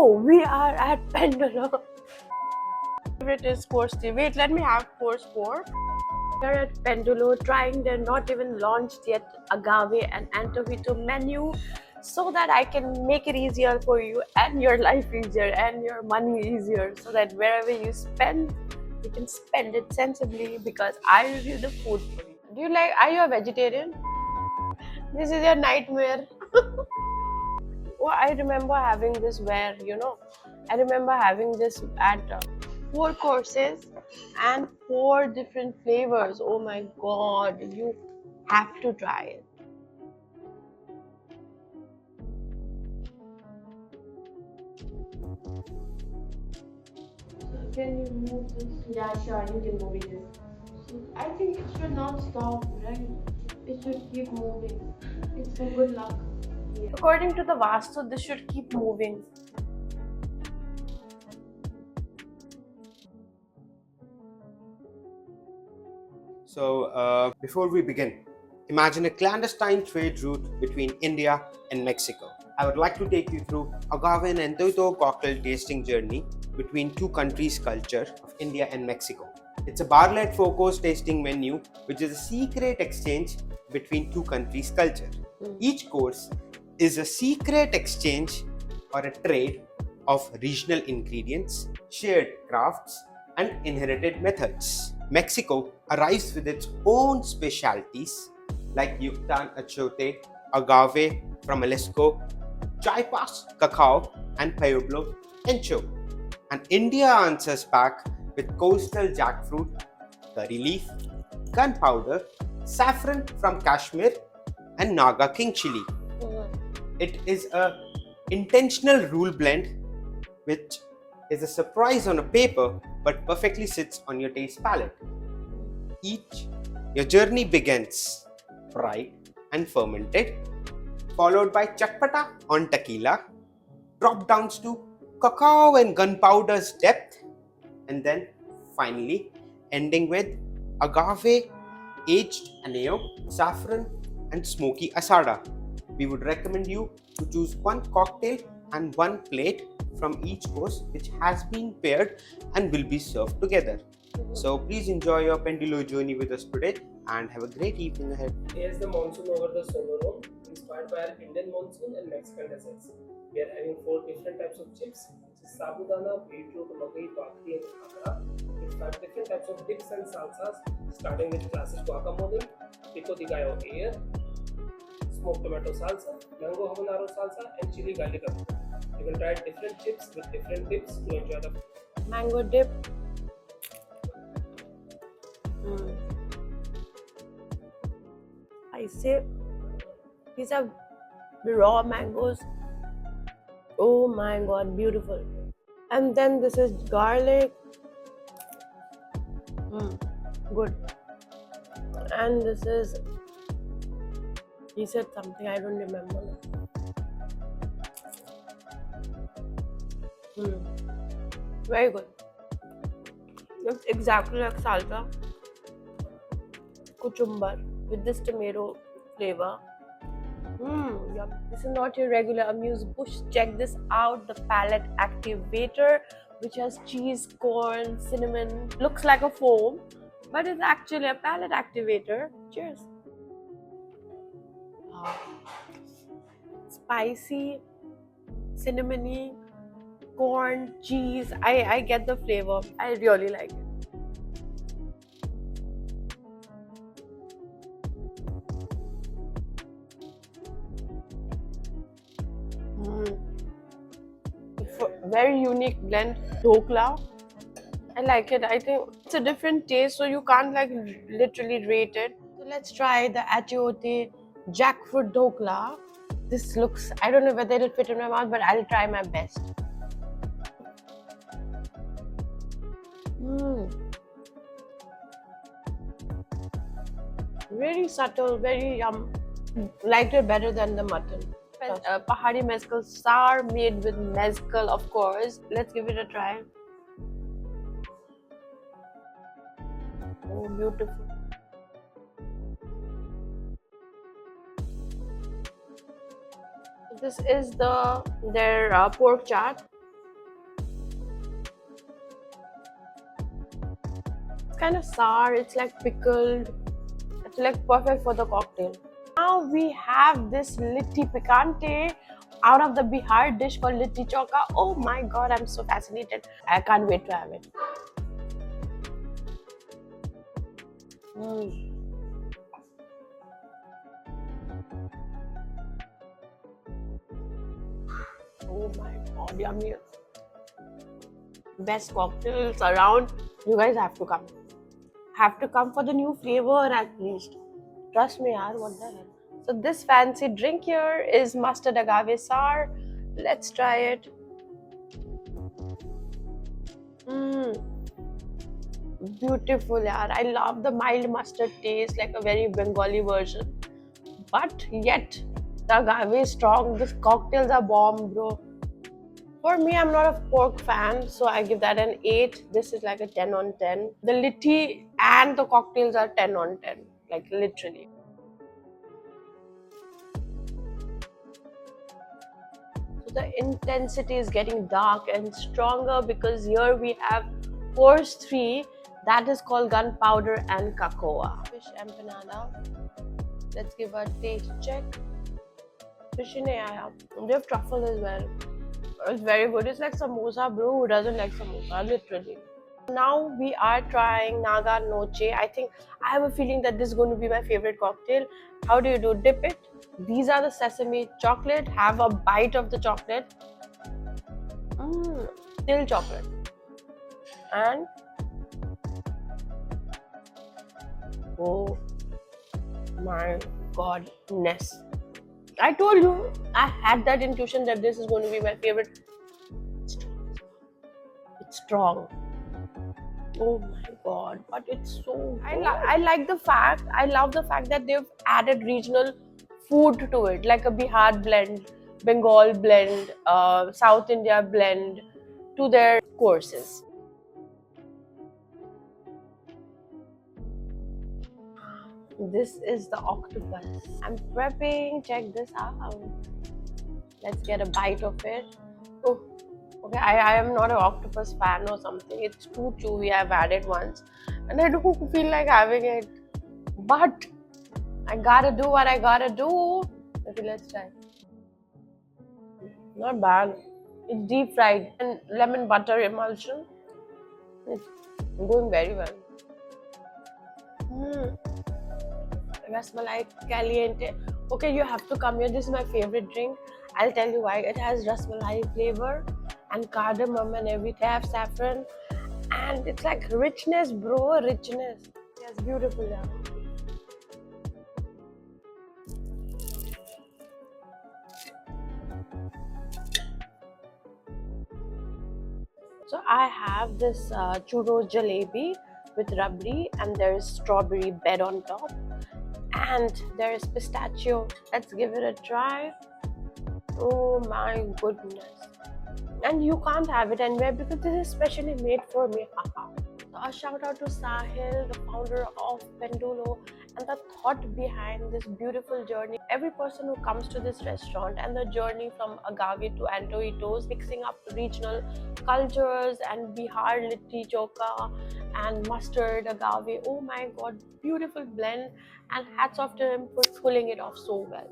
Oh, we are at Pendulo. Favorite is course 3. Wait, let me have course 4. We are at Pendulo trying their not even launched yet agave and antovito menu so that I can make it easier for you and your life easier and your money easier so that wherever you spend, you can spend it sensibly because I review the food for you. Are you a vegetarian? This is your nightmare. Oh, I remember having this I remember having this at 4 courses and 4 different flavors. Oh my god, you have to try it. Can you move this? Yeah, sure, you can move it. I think it should not stop, right? It should keep moving. It's for good luck. According to the Vastu, this should keep moving. So, before we begin, imagine a clandestine trade route between India and Mexico. I would like to take you through agave and entoito cocktail tasting journey between two countries' culture of India and Mexico. It's a bar-led 4-course tasting menu, which is a secret exchange between two countries' culture. Each course is a secret exchange or a trade of regional ingredients, shared crafts, and inherited methods. Mexico arrives with its own specialties like Yucatan Achote, agave from Jalisco, Chiapas cacao, and Pueblo Encho. And India answers back with coastal jackfruit, curry leaf, gunpowder, saffron from Kashmir, and Naga king chili. It is a intentional rule blend which is a surprise on a paper but perfectly sits on your taste palette. Your journey begins fried and fermented, followed by chakpata on tequila, drop downs to cacao and gunpowder's depth, and then finally ending with agave, aged aneo, saffron, and smoky asada. We would recommend you to choose one cocktail and one plate from each course, which has been paired and will be served together. So please enjoy your Pendulo journey with us today and have a great evening ahead. Here's the monsoon over the Sonoron, inspired by our Indian monsoon and Mexican deserts. We are having 4 different types of chips, which is sabudana, beetroot, magai, bakri, and khakra, with 5 different types of dips and salsas, starting with classic guacamole, pico de gallo air, smoked tomato salsa, mango habanero salsa, and chili garlic avocado. You can try different chips with different dips to enjoy the Mango dip. I say these are raw mangoes. Oh my god, beautiful. And then this is garlic. Good. And this is, he said something, I don't remember. Very good. Looks exactly like salsa. Cucumber with this tomato flavor. Yum. This is not your regular amuse bush. Check this out, the palate activator, which has cheese, corn, cinnamon. Looks like a foam, but it's actually a palate activator. Cheers. Spicy, cinnamony, corn, cheese. I get the flavor. I really like it. Very unique blend. Dhokla. I like it. I think it's a different taste, so you can't like literally rate it. So let's try the Achiote jackfruit dhokla. This looks, I don't know whether it'll fit in my mouth, but I'll try my best. Very subtle, very yum. Liked it better than the mutton. Pahari mezcal sour made with mezcal, of course. Let's give it a try. Oh, beautiful. This is their pork chaat. kind of sour. It's like pickled. It's like perfect for the cocktail. Now we have this litti picante out of the Bihar dish called litti choka. Oh my god, I'm so fascinated. I can't wait to have it. Mm. Oh my god, yummy. Best cocktails around. You guys have to come. Have to come for the new flavor at least. Trust me, yaar, what the hell. So this fancy drink here is mustard agave sour. Let's try it. Beautiful, yaar. I love the mild mustard taste, like a very Bengali version. But yet, the agave is strong. These cocktails are bomb, bro. For me, I'm not a pork fan, so I give that an 8. This is like a 10 on 10. The litti and the cocktails are 10 on 10, like literally. So the intensity is getting dark and stronger because here we have course 3 that is called gunpowder and cocoa. Fish empanada. Let's give a taste check. Fishy nahi aaya. They have truffle as well. It's very good. It's like samosa, bro. Who doesn't like samosa? Literally. Now we are trying Naga Noche. I think I have a feeling that this is going to be my favorite cocktail. How do you do? Dip it. These are the sesame chocolate. Have a bite of the chocolate. Still chocolate. And oh my godness. I told you, I had that intuition that this is going to be my favorite. It's strong. Oh my god, but it's so good. I like the fact, I love the fact that they've added regional food to it, like a Bihar blend, Bengal blend, South India blend to their courses. This is the octopus. I'm prepping. Check this out. Let's get a bite of it. Oh, okay. I am not an octopus fan or something. It's too chewy. I've had it once, and I don't feel like having it. But I gotta do what I gotta do. Okay, let's try. Not bad. It's deep fried and lemon butter emulsion. It's going very well. Rasmalai caliente. Okay, you have to come here. This is my favorite drink. I'll tell you why. It has rasmalai flavor and cardamom and everything. They have saffron and it's like richness, bro. Richness. Yes, beautiful. Yeah. So I have this churros jalebi with rabri and there is strawberry bed on top. And there is pistachio. Let's give it a try. Oh my goodness. And you can't have it anywhere because this is specially made for me. So a shout out to Sahil, the founder of Pendulo, and the thought behind this beautiful journey. Every person who comes to this restaurant and the journey from agave to Antojitos, mixing up regional cultures and Bihar litti choka and mustard agave. Oh my god, beautiful blend, and hats off to him for pulling it off so well.